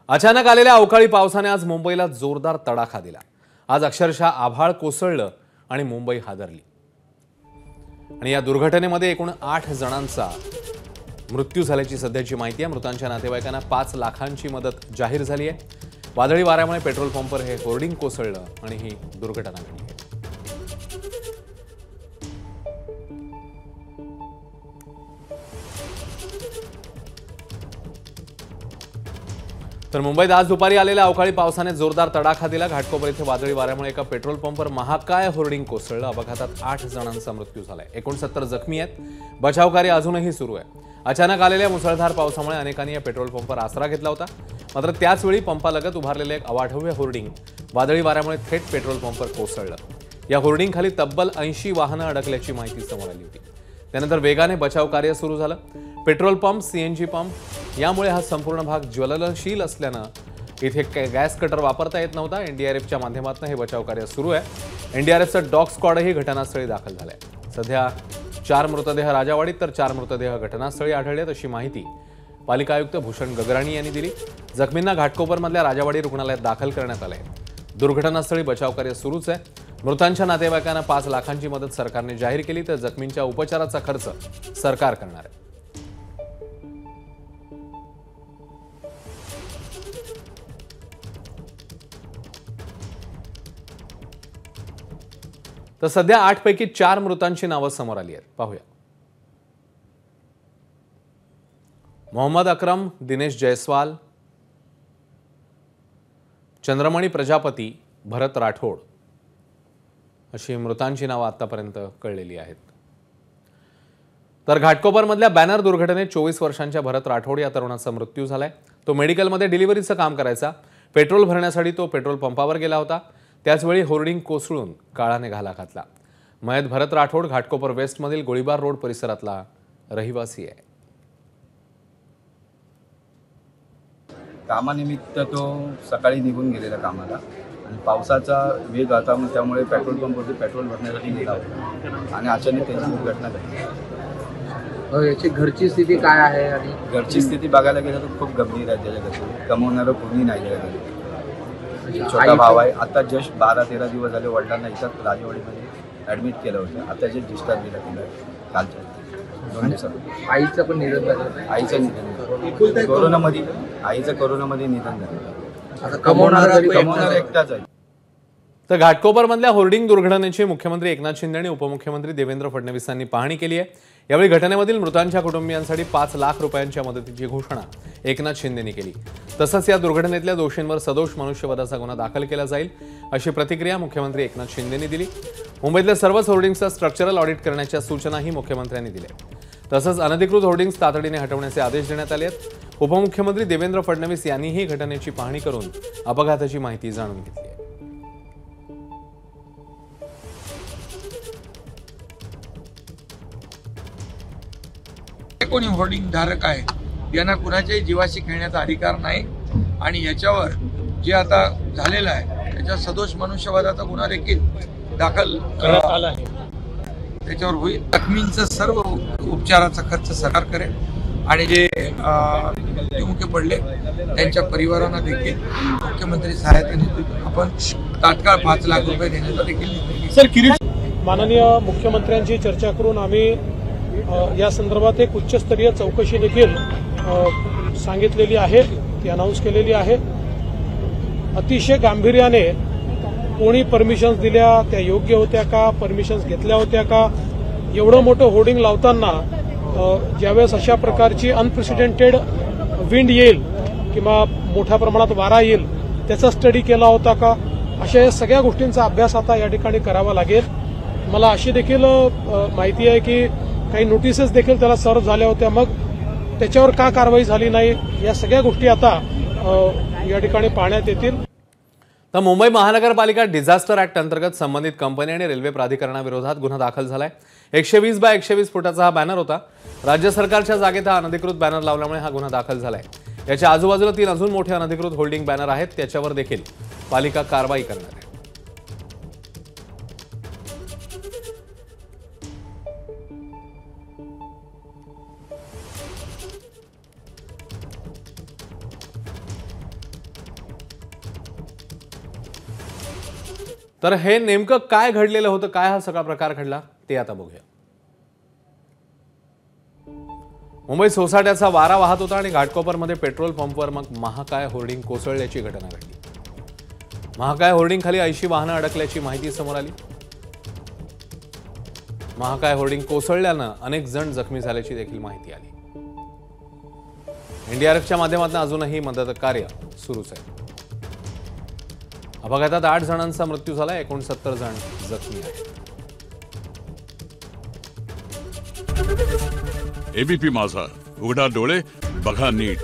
अचानक आलेल्या अवकाळी पावसाने आज मुंबईला जोरदार तडाखा दिला। आज अक्षरशः आभाळ कोसळलं आणि मुंबई हादरली। आणि या दुर्घटनेमध्ये एकूण 8 जणांचा मृत्यू झाल्याची सध्याची माहिती आहे। मृतांच्या नातेवाईकांना 5 लाखांची मदत जाहीर झाली आहे। वादळी वाऱ्यामुळे पेट्रोल पंपवर हे होर्डिंग कोसळलं आणि ही दुर्घटना घडली। तर मुंबईत आज दुपारी आलेल्या अवकाळी पावसाने जोरदार तडाखा दिला। घाटकोपर येथे वादळी वाऱ्यामुळे एका पेट्रोल पंपवर महाकाय होर्डिंग कोसळलं। अपघातात 8 जणांचा मृत्यू झालाय। 69 जखमी आहेत। बचाव कार्य अजूनही सुरू आहे। अचानक आलेल्या मुसळधार पावसामुळे अनेकांनी या पेट्रोल पंपवर आसरा घेतला होता। मात्र त्याच वेळी पंपालगत उभारलेले एक अवाढव्य होर्डिंग वादळी वाऱ्यामुळे थेट पेट्रोल पंपवर कोसळलं। या होर्डिंग खाली तब्बल 80 वाहनं अडकल्याची माहिती समोर आली होती। त्यानंतर वेगाने बचाव कार्य सुरू झालं। पेट्रोल पंप, सीएनजी पंप यामुळे हा संपूर्ण भाग ज्वलनशील असल्यानं इथे गॅस कटर वापरता येत नव्हता। एनडीआरएफच्या माध्यमातून हे बचाव कार्य सुरू आहे। एनडीआरएफचा डॉग स्क्वॉडही घटनास्थळी दाखल झालाय। सध्या 4 मृतदेह राजावाडीत तर 4 मृतदेह घटनास्थळी आढळलेत अशी माहिती पालिका आयुक्त भूषण गगराणी यांनी दिली। जखमींना घाटकोपरमधल्या राजावाडी रुग्णालयात दाखल करण्यात आलंय। दुर्घटनास्थळी बचाव कार्य सुरूच आहे। मृतांच्या नातेवाईकांना 5 लाखांची मदत सरकारने जाहीर केली, तर जखमींच्या उपचाराचा खर्च सरकार करणार आहे। तर सध्या 8 पैकी 4 मृतांची नावं समोर आली आहेत। पाहूया। मोहम्मद अकरम, दिनेश जयस्वाल, चंद्रमणी प्रजापती, भरत राठोड अशी मृतांची नावं आतापर्यंत कळलेली आहेत। तर घाटकोपरमधल्या बॅनर दुर्घटनेत 24 वर्षांच्या भरत राठोड या तरुणाचा मृत्यू झालाय। तो मेडिकलमध्ये डिलिव्हरीचं काम करायचा। पेट्रोल भरण्यासाठी तो पेट्रोल पंपावर गेला होता। त्याचवेळी होर्डिंग कोसळून काळाने घाला घातला। मयत भरत राठोड घाटकोपर वेस्टमधील गोळीबार रोड परिसरातला रहिवासी आहे। कामानिमित्त तो सकाळी निघून गेलेला कामाला आणि पावसाचा वेग होता, त्यामुळे पेट्रोल पंपवरती पेट्रोल भरण्यासाठी गेला होता आणि अचानक त्याची दुर्घटना घडली। याची घरची स्थिती काय आहे? आणि घरची स्थिती बघायला गेलं तर खूप गंभीर आहे। त्याच्या घरची कमवणारं कोणी नाही आहे घरी। छोटा भाव आहे। आता जस्ट 12-13 दिवस झाले वडिलांना इथं राजवाडीमध्ये ॲडमिट केलं होतं। आता जे डिस्चार्ज दिला तिला कालच्या 2 दिवसापूर्वी। आईचं पण निधन झालं। आईचं निधन कोरोनामध्ये, आईचं कोरोनामध्ये निधन झालं। आता कमवणारा एकटाच आहे। तर घाटकोपरमधल्या होर्डिंग दुर्घटनेची मुख्यमंत्री एकनाथ शिंदे आणि उपमुख्यमंत्री देवेंद्र फडणवीस यांनी पाहणी केली आहे। यावेळी घटनेमधील मृतांच्या कुटुंबियांसाठी 5 लाख रुपयांच्या मदतीची घोषणा एकनाथ शिंदेंनी केली। तसंच या दुर्घटनेतल्या दोषींवर सदोष मनुष्यवधाचा गुन्हा दाखल केला जाईल अशी प्रतिक्रिया मुख्यमंत्री एकनाथ शिंदेंनी दिली। मुंबईतल्या सर्वच होर्डिंग्सचा स्ट्रक्चरल ऑडिट करण्याच्या सूचनाही मुख्यमंत्र्यांनी दिल्या। तसंच अनधिकृत होर्डिंग्स तातडीने हटवण्याचे आदेश देण्यात आले आहेत। उपमुख्यमंत्री देवेंद्र फडणवीस यांनीही घटनेची पाहणी करून अपघाताची माहिती जाणून घेतली आहे। कोणी होर्डिंग धारक आहे यांना कुणाच्याही जीवाशी खेळण्याचा अधिकार नाही आणि याच्यावर जे आता झालेलं आहे त्याच्या सदोष मनुष्यवधाचा गुन्हा देखील दाखल करण्यात आला आहे। त्याच्यावर होईल। जखमींचा सर्व उपचाराचा खर्च सरकार करेल आणि जे मृत्युमुखी पडले त्यांच्या परिवारांना देखील मुख्यमंत्री सहायता निधीतून आपण तात्काळ 5 लाख रुपये देण्याचा देखील निर्णय सर किरीट माननीय मुख्यमंत्र्यांची चर्चा करून आम्ही या संदर्भात एक उच्चस्तरीय चौकशी देखील सांगितलेली आहे, ती अनाऊन्स केलेली आहे। अतिशय गांभीर्याने कोणी परमिशन्स दिल्या, त्या योग्य होत्या का, परमिशन्स घेतल्या होत्या का, एवढं मोठं होर्डिंग लावताना ज्यावेळेस अशा प्रकारची अनप्रेसिडेंटेड विंड येईल किंवा मोठ्या प्रमाणात वारा येईल त्याचा स्टडी केला होता का, अशा या सगळ्या गोष्टींचा अभ्यास आता या ठिकाणी करावा लागेल। मला अशी देखील माहिती आहे की काही नोटिसेस देखील त्याला सर्व्ह झाल्या होत्या, मग त्याच्यावर का कारवाई झाली नाही, या सगळ्या गोष्टी आता या ठिकाणी पाहण्यात येतील। तर मुंबई महानगरपालिका डिझास्टर ऍक्ट अंतर्गत संबंधित कंपनी आणि रेल्वे प्राधिकरणाविरोधात गुन्हा दाखल झालाय। 120 बाय 120 फुटाचा हा बॅनर होता। राज्य सरकारच्या जागेत हा अनधिकृत बॅनर लावल्यामुळे हा गुन्हा दाखल झालाय। याच्या आजूबाजूला 3 अजून मोठे अनधिकृत होल्डिंग बॅनर आहेत, त्याच्यावर देखील पालिका कारवाई करणार आहे। तर हे नेमकं काय घडलेलं होतं, काय हा सगळा प्रकार घडला ते आता बघूया. मुंबईत सोसाट्याचा वारा वाहत होता आणि घाटकोपरमध्ये पेट्रोल पंपवर मग महाकाय होर्डिंग कोसळल्याची घटना घडली. महाकाय होर्डिंग खाली 80 वाहनं अडकल्याची माहिती समोर आली. महाकाय होर्डिंग कोसळल्यानं अनेक जण जखमी झाल्याची देखील माहिती आली. एनडीआरएफच्या माध्यमातून अजूनही मदत कार्य सुरूच आहे. अपघातात 8 जणांचा मृत्यू झाला, 69 जण जखमी आहेत. एबीपी माझा, उघडा डोळे बघा नीट.